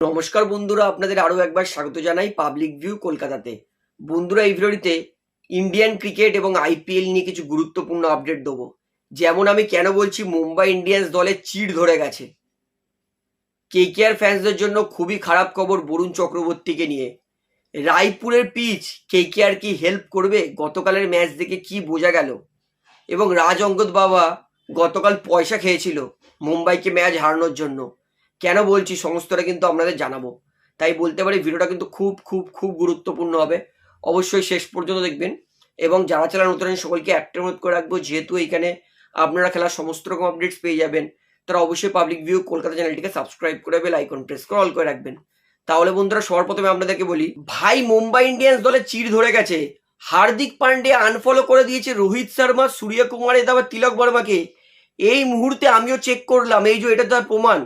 নমস্কার বন্ধুরা, আপনাদের আরও একবার স্বাগত জানাই পাবলিক ভিউ কলকাতাতে। বন্ধুরা, এই ভিডিওটিতে ইন্ডিয়ান ক্রিকেট এবং আইপিএল নিয়ে কিছু গুরুত্বপূর্ণ আপডেট দেবো। যেমন আমি কেন বলছি মুম্বাই ইন্ডিয়ান্স দলে চিড় ধরে গেছে। কেকেআর ফ্যান্সদের জন্য খুবই খারাপ খবর বরুণ চক্রবর্তীকে নিয়ে। রায়পুরের পিচ কেকেআর কি হেল্প করবে? গতকালের ম্যাচ দেখে কি বোঝা গেল? এবং রাজ অঙ্গদ বাবা গতকাল পয়সা খেয়েছিল মুম্বাইকে ম্যাচ হারানোর জন্য। কেন বলছি সমস্তটা কিন্তু আপনাদের জানাবো। তাই বলতে পারি ভিডিওটা কিন্তু খুব খুব খুব গুরুত্বপূর্ণ হবে। অবশ্যই শেষ পর্যন্ত দেখবেন। এবং যারা চ্যানেল নতুন সকলকে একটা অনুরোধ করে রাখবো, যেহেতু এখানে আপনারা খেলার সমস্ত রকম আপডেটস পেয়ে যাবেন, তারা অবশ্যই পাবলিক ভিউ কলকাতা চ্যানেলটিকে সাবস্ক্রাইব করে বেল আইকন প্রেস করে অল করে রাখবেন। তাহলে বন্ধুরা, সবার প্রথমে আপনাদেরকে বলি, ভাই মুম্বাই ইন্ডিয়ান্স দলে চিড় ধরে গেছে। হার্দিক পান্ডে আনফলো করে দিয়েছে রোহিত শর্মা, সূর্যকুমার যাদব, তিলক বর্মাকে। এই মুহূর্তে আমিও চেক করলাম, এই যে এটা তার প্রমাণ।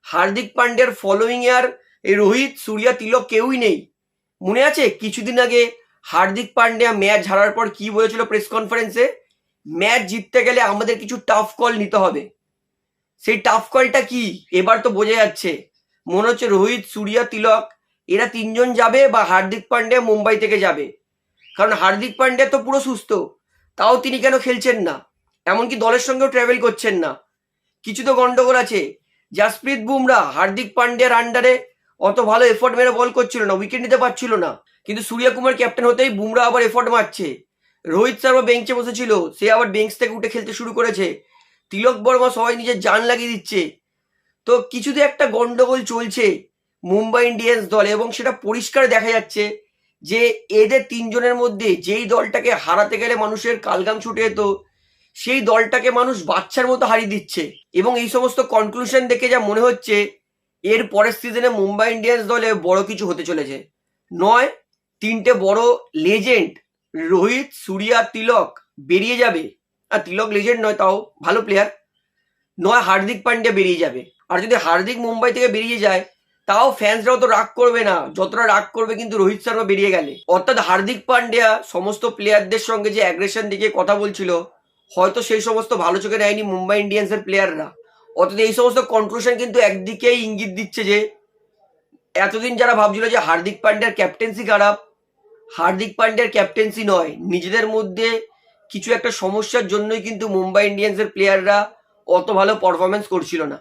হার্দিক পান্ডের ফলোইং আর এই রোহিত, সূর্যা, তিলক কেউই নেই। মনে আছে কিছুদিন আগে হার্দিক পান্ডিয়া ম্যাচ হারার পর কি বলেছিল প্রেস কনফারেন্সে? ম্যাচ জিততে গেলে আমাদের কিছু টাফ কল নিতে হবে। সেই টাফ কলটা কি এবার তো বোঝা যাচ্ছে। মনে হচ্ছে রোহিত, সূর্যা, তিলক এরা তিনজন যাবে বা হার্দিক পান্ডিয়া মুম্বাই থেকে যাবে। কারণ হার্দিক পান্ডিয়া তো পুরো সুস্থ, তাও তিনি কেন খেলছেন না? এমনকি দলের সঙ্গেও ট্রাভেল করছেন না। কিছু তো গন্ডগোল আছে। জাসপ্রীত বুমরা হার্দিক পান্ডিয়ার আন্ডারে অত ভালো এফোর্ট মেরে বল করছিল না, উইকেট নিতে পারছিল না। কিন্তু সূর্যকুমার ক্যাপ্টেন হতেই বুমরা আবার এফোর্ট মারছে। রোহিত শর্মা বেঞ্চে বসেছিল, সে আবার বেঞ্চ থেকে উঠে খেলতে শুরু করেছে। তিলক বর্মা সবাই নিজের জান লাগিয়ে দিচ্ছে। তো কিছুতে একটা গন্ডগোল চলছে মুম্বাই ইন্ডিয়ান্স দলে, এবং সেটা পরিষ্কার দেখা যাচ্ছে যে এদের তিনজনের মধ্যে যেই দলটাকে হারাতে গেলে মানুষের কালঘাম ছুটে যেত, সেই দলটাকে মানুষ বাচ্চার মতো হারিয়ে দিচ্ছে। এবং এই সমস্ত কনক্লুশন দেখে যা মনে হচ্ছে, এর পরের সিজনে মুম্বাই ইন্ডিয়ান্স দলে বড় কিছু হতে চলেছে। নয় তিনটে বড় লেজেন্ড রোহিত, সূর্যা, তিলক বেরিয়ে যাবে। আর তিলক লেজেন্ড নয়, তাও ভালো প্লেয়ার। নয় হার্দিক পান্ডিয়া বেরিয়ে যাবে। আর যদি হার্দিক মুম্বাই থেকে বেরিয়ে যায়, তাও ফ্যান্সরাও তো রাগ করবে না যতটা রাগ করবে কিন্তু রোহিত শর্মা বেরিয়ে গেলে। অর্থাৎ হার্দিক পান্ডিয়া সমস্ত প্লেয়ারদের সঙ্গে যে অ্যাগ্রেশন দিকে কথা বলছিল, হয়তো সেই সমস্ত ভালো চোখে নেয়নি মুম্বাই ইন্ডিয়ান্সের প্লেয়াররা। অর্থাৎ এই সমস্ত কনক্লুশন কিন্তু একদিকেই ইঙ্গিত দিচ্ছে যে এতদিন যারা ভাবছিল যে হার্দিক পান্ডিয়ার ক্যাপ্টেন্সি খারাপ, হার্দিক পান্ডিয়ার ক্যাপ্টেন্সি নয়, নিজেদের মধ্যে কিছু একটা সমস্যার জন্যই কিন্তু মুম্বাই ইন্ডিয়ান্সের প্লেয়াররা অত ভালো পারফরমেন্স করছিল না।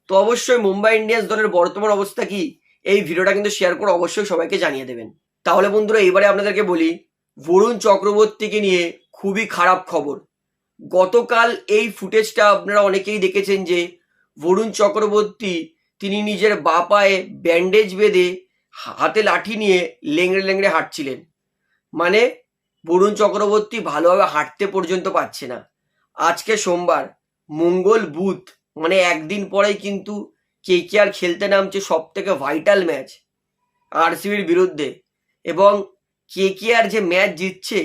তো অবশ্যই মুম্বাই ইন্ডিয়ান্স দলের বর্তমান অবস্থা কি, এই ভিডিওটা কিন্তু শেয়ার করে অবশ্যই সবাইকে জানিয়ে দেবেন। তাহলে বন্ধুরা, এবারে আপনাদেরকে বলি বরুণ চক্রবর্তীকে নিয়ে খুবই খারাপ খবর। গতকাল এই ফুটেজটা আপনারা অনেকেই দেখেছেন যে বরুণ চক্রবর্তী তিনি নিজের বা পায়ে ব্যান্ডেজ বেঁধে হাতে লাঠি নিয়ে লেংড়ে লেংড়ে হাঁটছিলেন। মানে বরুণ চক্রবর্তী ভালোভাবে হাঁটতে পর্যন্ত পারছে না। আজকে সোমবার, মঙ্গল বুধ, মানে একদিন পরেই কিন্তু কেকেআর খেলতে নামছে সব থেকে ভাইটাল ম্যাচ আরসিবির বিরুদ্ধে। এবং কেকেআর যে ম্যাচ জিতছে,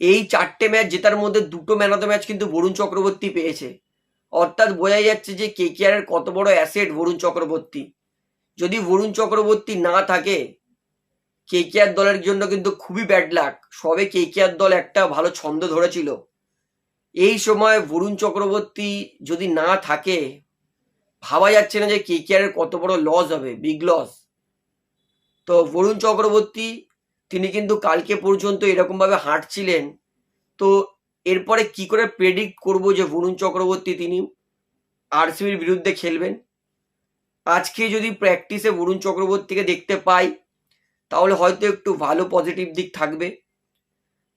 এই 4টে ম্যাচ জেতার মধ্যে 2টো ম্যান অফ দ্য ম্যাচ কিন্তু বরুণ চক্রবর্তী পেয়েছে। অর্থাৎ বোঝা যাচ্ছে যে কেকেআর এর কত বড় অ্যাসেট বরুণ চক্রবর্তী। যদি বরুণ চক্রবর্তী না থাকে, কেকেআর দলের জন্য কিন্তু খুবই ব্যাড লাক। সবে কেকেআর দল একটা ভালো ছন্দ ধরেছিল, এই সময় বরুণ চক্রবর্তী যদি না থাকে, ভাবা যাচ্ছে না যে কেকেআর এর কত বড় লস হবে, বিগ লস। তো বরুণ চক্রবর্তী তিনি কিন্তু কালকে পর্যন্ত এরকমভাবে হাঁটছিলেন। তো এরপরে কি করে প্রেডিক্ট করব যে বরুণ চক্রবর্তী তিনি আরসিবির বিরুদ্ধে খেলবেন? আজকে যদি প্র্যাকটিসে বরুণ চক্রবর্তীকে দেখতে পাই, তাহলে হয়তো একটু ভালো পজিটিভ দিক থাকবে।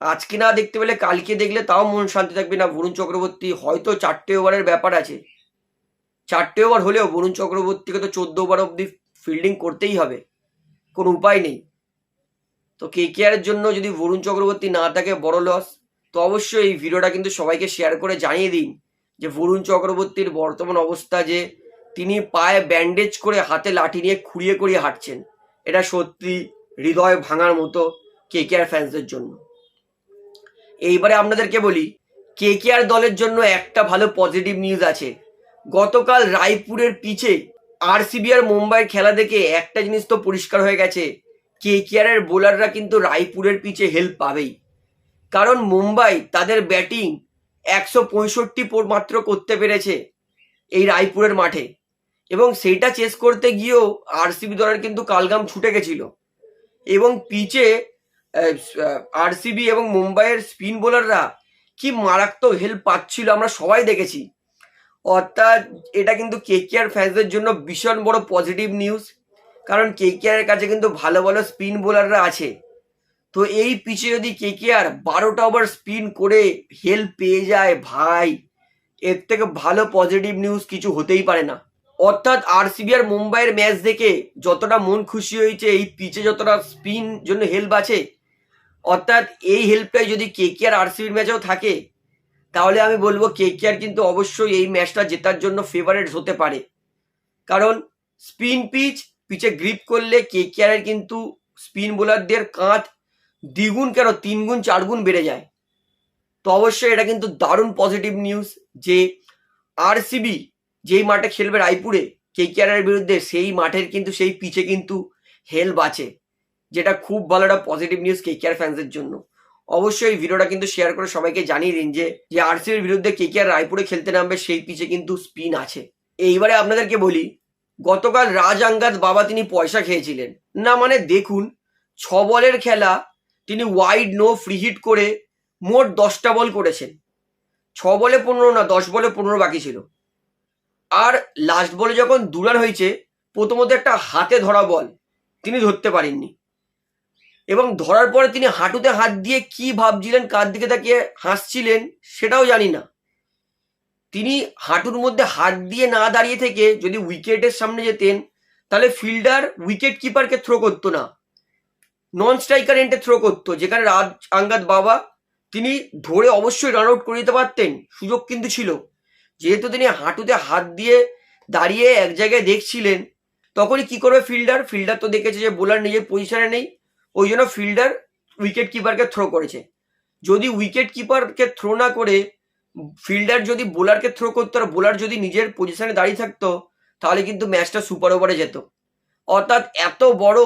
আজকে না দেখতে পেলে কালকে দেখলে তাও মন শান্তি থাকবে না। বরুণ চক্রবর্তী হয়তো 4টে ওভারের ব্যাপার আছে, 4টে ওভার হলেও বরুণ চক্রবর্তীকে তো 14 ওভার অব্দি ফিল্ডিং করতেই হবে, কোনো উপায় নেই। তো কেকেআর এর জন্য যদি বরুণ চক্রবর্তী না থাকে, বড় লস। তো অবশ্যই এই ভিডিওটা কিন্তু সবাইকে শেয়ার করে জানিয়ে দিন যে বরুণ চক্রবর্তীর বর্তমান অবস্থা, যে তিনি পায়ে ব্যান্ডেজ করে হাতে লাঠি নিয়ে খুঁড়িয়ে খুঁড়িয়ে হাঁটছেন, এটা সত্যি হৃদয় ভাঙার মতো কেকেআর ফ্যান্সদের জন্য। এইবারে আপনাদেরকে বলি, কেকেআর দলের জন্য একটা ভালো পজিটিভ নিউজ আছে। গতকাল রায়পুরের পিচে আরসিবি আর মুম্বাইয়ের খেলা দেখে একটা জিনিস তো পরিষ্কার হয়ে গেছে, কেকেআর এর বোলাররা কিন্তু রায়পুরের পিচে হেল্প পাবেই। কারণ মুম্বাই তাদের ব্যাটিং 165 মাত্র করতে পেরেছে এই রায়পুরের মাঠে, এবং সেইটা চেস করতে গিয়েও আরসিবি দলের কিন্তু কালঘাম ছুটে গেছিল এবং পিচে আরসিবি এবং মুম্বাইয়ের স্পিন বোলাররা কি মারাত্মক হেল্প পাচ্ছিল আমরা সবাই দেখেছি। অর্থাৎ এটা কিন্তু কেকেআর ফ্যান্সদের জন্য ভীষণ বড় পজিটিভ নিউজ, কারণ কেকেআর এর কাছে কিন্তু ভালো ভালো স্পিন বোলাররা আছে। তো এই পিচে যদি কেকেআর 12টা ওভার স্পিন করে হেল্প পেয়ে যায় ভাই, এর থেকে ভালো পজিটিভ নিউজ কিছু হতেই পারে না। অর্থাৎ আরসিবি আর মুম্বাইয়ের ম্যাচ দেখে যতটা মন খুশি হয়েছে, এই পিচে যতটা স্পিন জন্য হেল্প আছে, অর্থাৎ এই হেল্পটাই যদি কেকেআর আরসিবির ম্যাচেও থাকে তাহলে আমি বলবো কেকেআর কিন্তু অবশ্যই এই ম্যাচটা জেতার জন্য ফেভারিট হতে পারে। কারণ স্পিন পিচে গ্রিপ করলে কেকেআর এর কিন্তু স্পিন বোলারদের কাঁধ দ্বিগুণ কেন 3 গুণ 4 গুণ বেড়ে যায়। তো অবশ্যই এটা কিন্তু দারুণ পজিটিভ নিউজ যে আরসিবি যেই মাঠে খেলবে রায়পুরে কেকেআর এর বিরুদ্ধে, সেই মাঠের কিন্তু সেই পিচে কিন্তু হেল্প আছে, যেটা খুব ভালো একটা পজিটিভ নিউজ কেকেআর ফ্যান্সদের জন্য। অবশ্যই এই ভিডিওটা কিন্তু শেয়ার করে সবাইকে জানিয়ে দিন যে আরসিবির বিরুদ্ধে কেকেআর রায়পুরে খেলতে নামবে, সেই পিচে কিন্তু স্পিন আছে। এইবারে আপনাদেরকে বলি, গতকাল রাজ আঙ্গাদ বাবা তিনি পয়সা খেয়েছিলেন না, মানে দেখুন 6 বলের খেলা তিনি ওয়াইড নো ফ্রি হিট করে মোট 10টা বল করেছেন। 6 বলে 15 না, 10 বলে 15 বাকি ছিল। আর লাস্ট বলে যখন 2 রান হয়েছে, প্রথমত একটা হাতে ধরা বল তিনি ধরতে পারেননি, এবং ধরার পরে তিনি হাঁটুতে হাত দিয়ে কি ভাবছিলেন, কার দিকে তাকিয়ে হাসছিলেন সেটাও জানি না। তিনি হাঁটুর মধ্যে হাত দিয়ে না দাঁড়িয়ে থেকে যদি উইকেটের সামনে যেতেন তাহলে ফিল্ডার উইকেট কিপারকে থ্রো করতো না, নন স্ট্রাইকার এন্ডে থ্রো করতো, যেখানে রাজ আঙ্গাদ বাবা তিনি ধরে অবশ্যই রান আউট করে দিতে পারতেন, সুযোগ কিন্তু ছিল। যেহেতু তিনি হাঁটুতে হাত দিয়ে দাঁড়িয়ে এক জায়গায় দেখছিলেন, তখনই কি করবে ফিল্ডার তো দেখেছে যে বোলার নিজের পজিশনে নেই, ওই জন্য ফিল্ডার উইকেট কিপারকে থ্রো করেছে। যদি উইকেট কিপারকে থ্রো না করে ফিল্ডার যদি বোলারকে থ্রো করতো আর বোলার যদি নিজের পজিশনে দাঁড়িয়ে থাকতো, তাহলে কিন্তু ম্যাচটা সুপার ওভারে যেত। অর্থাৎ এত বড়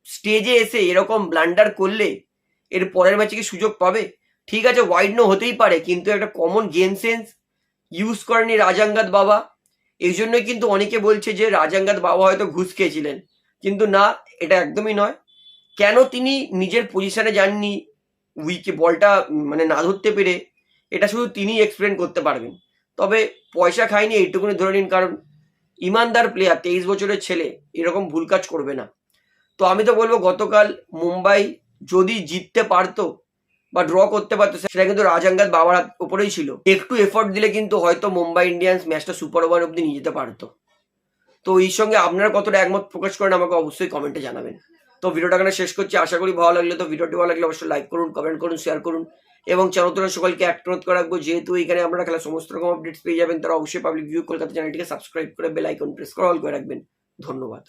স্টেজে এসে এরকম ব্লান্ডার করলে এর পরের ম্যাচে কি সুযোগ পাবে? ঠিক আছে, ওয়াইড নো হতেই পারে, কিন্তু একটা কমন গেম সেন্স ইউজ করেনি রাজাঙ্গাদ বাবা। এই জন্যই কিন্তু অনেকে বলছে যে রাজাঙ্গাদ বাবা হয়তো ঘুষ খেয়েছিলেন, কিন্তু না, এটা একদমই নয়। কেন তিনি নিজের পজিশনে যাননি বলটা মানে না ধরতে পেরে, এটা শুধু তিনি এক্সপ্লেন করতে পারবেন। তবে পয়সা খায়নি এইটুকুনি ধরে নিন, কারণ ইমানদার প্লেয়ার, 23 বছরের ছেলে, এরকম ভুল কাজ করবে না। তো আমি তো বলবো গতকাল মুম্বাই যদি জিততে পারতো বা ড্র করতে পারতো, সেটা কিন্তু রাজাঙ্গাদ বাবার উপরেই ছিল। একটু এফোর্ট দিলে কিন্তু হয়তো মুম্বাই ইন্ডিয়ান্স ম্যাচটা সুপার ওভার অব্দি নিয়ে যেতে পারতো। তো এই সঙ্গে আপনারা কতটা একমত প্রকাশ করেন আমাকে অবশ্যই কমেন্টে জানাবেন। তো ভিডিওটা এখানে শেষ করছি, আশা করি ভালো লাগলে। তো ভিডিওটি ভালো লাগলে অবশ্যই লাইক করুন, কমেন্ট করুন, শেয়ার করুন, এবং চ্যানেল সকলকে অনুরোধ করে রাখবো, যেহেতু এখানে আপনারা খেলা সমস্ত রকম আপডেটস পেয়ে যাবেন, তারা অবশ্যই পাবলিক ভিউ কলকাতা চ্যানেলটিকে সাবস্ক্রাইব করে বেল আইকন প্রেস করে অল করে রাখবেন। ধন্যবাদ।